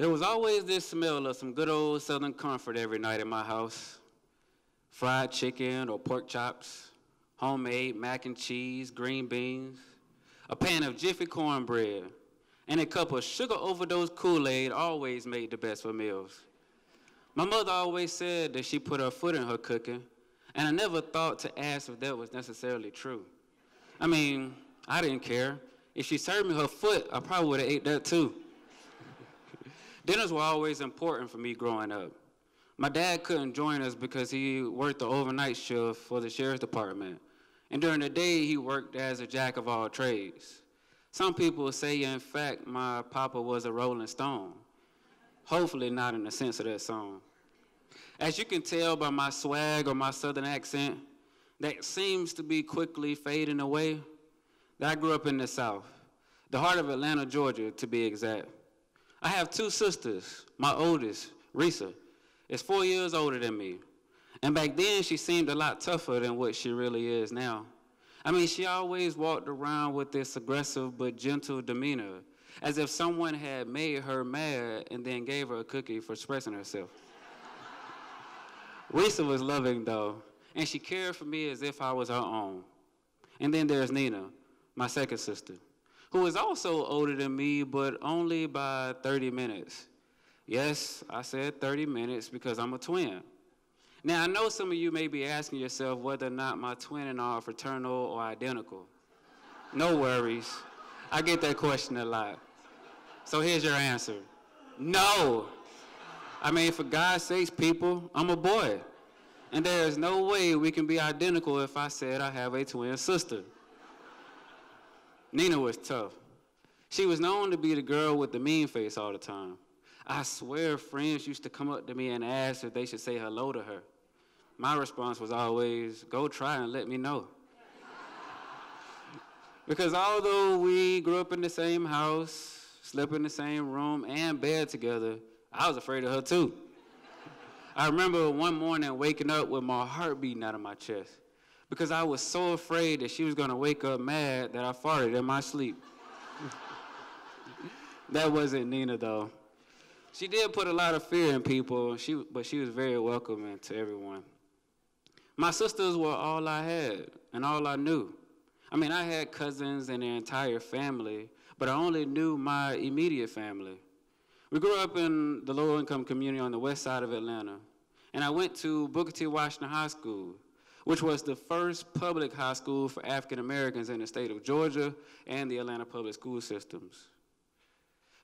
There was always this smell of some good old Southern comfort every night in my house. Fried chicken or pork chops, homemade mac and cheese, green beans, a pan of Jiffy cornbread, and a cup of sugar overdose Kool-Aid always made the best for meals. My mother always said that she put her foot in her cooking, and I never thought to ask if that was necessarily true. I mean, I didn't care. If she served me her foot, I probably would have ate that too. Dinners were always important for me growing up. My dad couldn't join us because he worked the overnight shift for the sheriff's department. And during the day, he worked as a jack of all trades. Some people say, in fact, my papa was a Rolling Stone. Hopefully not in the sense of that song. As you can tell by my swag or my Southern accent, that seems to be quickly fading away, that I grew up in the South, the heart of Atlanta, Georgia, to be exact. I have two sisters. My oldest, Risa, is 4 years older than me. And back then, she seemed a lot tougher than what she really is now. I mean, she always walked around with this aggressive but gentle demeanor, as if someone had made her mad and then gave her a cookie for expressing herself. Risa was loving, though, and she cared for me as if I was her own. And then there's Nina, my second sister, who is also older than me, but only by 30 minutes. Yes, I said 30 minutes because I'm a twin. Now, I know some of you may be asking yourself whether or not my twin and I are fraternal or identical. No worries. I get that question a lot. So here's your answer. No. I mean, for God's sakes, people, I'm a boy. And there is no way we can be identical if I said I have a twin sister. Nina was tough. She was known to be the girl with the mean face all the time. I swear friends used to come up to me and ask if they should say hello to her. My response was always, go try and let me know. Because although we grew up in the same house, slept in the same room and bed together, I was afraid of her too. I remember one morning waking up with my heart beating out of my chest because I was so afraid that she was gonna wake up mad that I farted in my sleep. That wasn't Nina though. She did put a lot of fear in people, but she was very welcoming to everyone. My sisters were all I had and all I knew. I mean, I had cousins and their entire family, but I only knew my immediate family. We grew up in the low-income community on the west side of Atlanta, and I went to Booker T. Washington High School, which was the first public high school for African Americans in the state of Georgia and the Atlanta public school systems.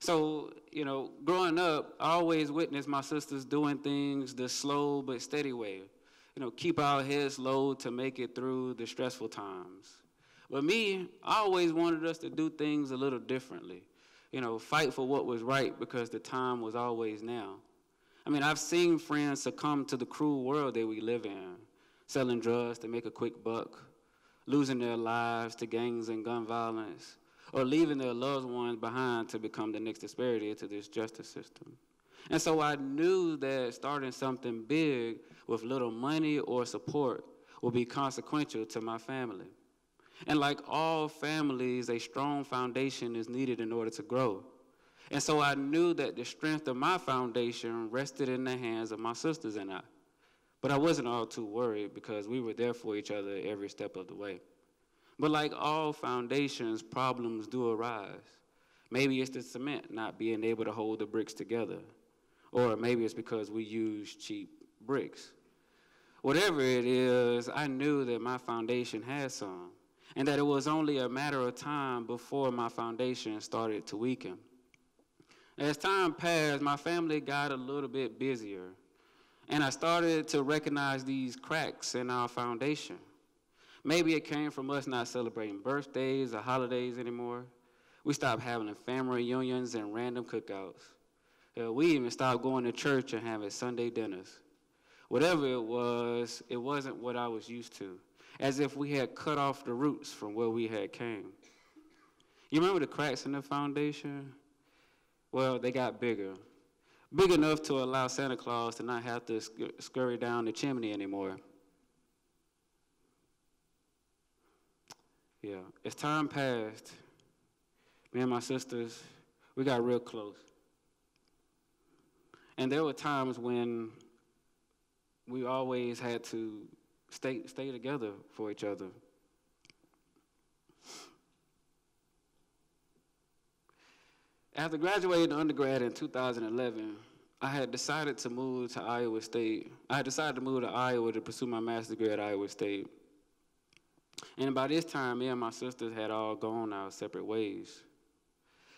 So, you know, growing up, I always witnessed my sisters doing things the slow but steady way. You know, keep our heads low to make it through the stressful times. But me, I always wanted us to do things a little differently. You know, fight for what was right because the time was always now. I mean, I've seen friends succumb to the cruel world that we live in, selling drugs to make a quick buck, losing their lives to gangs and gun violence, or leaving their loved ones behind to become the next disparity to this justice system. And so I knew that starting something big with little money or support would be consequential to my family. And like all families, a strong foundation is needed in order to grow. And so I knew that the strength of my foundation rested in the hands of my sisters and I. But I wasn't all too worried because we were there for each other every step of the way. But like all foundations, problems do arise. Maybe it's the cement not being able to hold the bricks together. Or maybe it's because we use cheap bricks. Whatever it is, I knew that my foundation had some, and that it was only a matter of time before my foundation started to weaken. As time passed, my family got a little bit busier, and I started to recognize these cracks in our foundation. Maybe it came from us not celebrating birthdays or holidays anymore. We stopped having family reunions and random cookouts. We even stopped going to church and having Sunday dinners. Whatever it wasn't what I was used to, as if we had cut off the roots from where we had came. You remember the cracks in the foundation? Well, they got bigger. Big enough to allow Santa Claus to not have to scurry down the chimney anymore. Yeah, as time passed, me and my sisters, we got real close. And there were times when we always had to stay together for each other. After graduating undergrad in 2011, I had decided to move to Iowa State. I had decided to move to Iowa to pursue my master's degree at Iowa State. And by this time, me and my sisters had all gone our separate ways.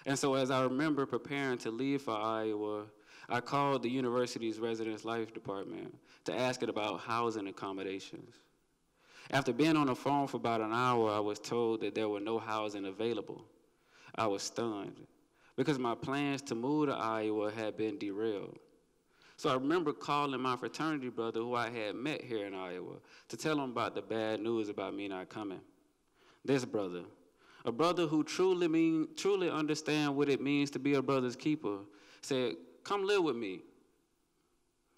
And so as I remember preparing to leave for Iowa, I called the university's residence life department to ask it about housing accommodations. After being on the phone for about an hour, I was told that there were no housing available. I was stunned because my plans to move to Iowa had been derailed. So I remember calling my fraternity brother who I had met here in Iowa to tell him about the bad news about me not coming. This brother, a brother who truly understands what it means to be a brother's keeper, said, "Come live with me."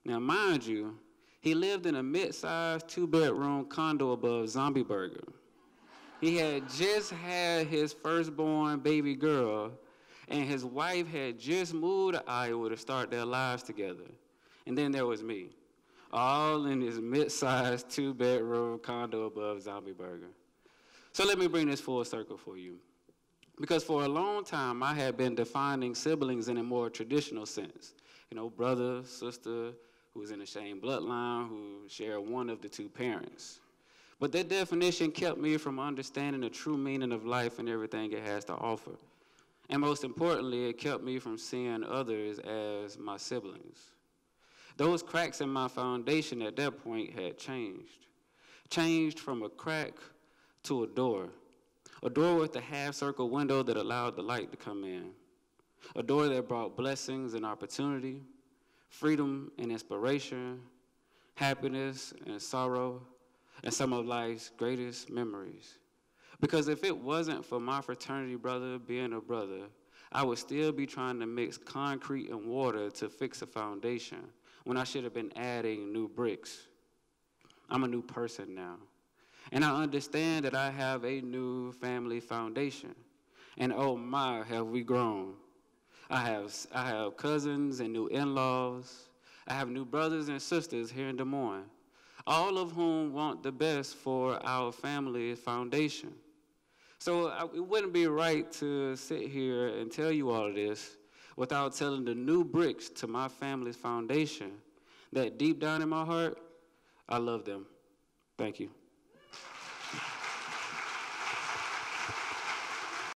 Now, mind you, he lived in a mid-sized 2-bedroom condo above Zombie Burger. He had just had his firstborn baby girl, and his wife had just moved to Iowa to start their lives together. And then there was me, all in this mid-sized 2-bedroom condo above Zombie Burger. So let me bring this full circle for you. Because for a long time, I had been defining siblings in a more traditional sense. You know, brother, sister, who's in the same bloodline, who share one of the two parents. But that definition kept me from understanding the true meaning of life and everything it has to offer. And most importantly, it kept me from seeing others as my siblings. Those cracks in my foundation at that point had changed from a crack to a door with a half-circle window that allowed the light to come in, a door that brought blessings and opportunity, freedom and inspiration, happiness and sorrow, and some of life's greatest memories. Because if it wasn't for my fraternity brother being a brother, I would still be trying to mix concrete and water to fix a foundation when I should have been adding new bricks. I'm a new person now. And I understand that I have a new family foundation. And oh my, have we grown. I have cousins and new in-laws. I have new brothers and sisters here in Des Moines, all of whom want the best for our family foundation. So it wouldn't be right to sit here and tell you all of this without telling the new bricks to my family's foundation that deep down in my heart, I love them. Thank you.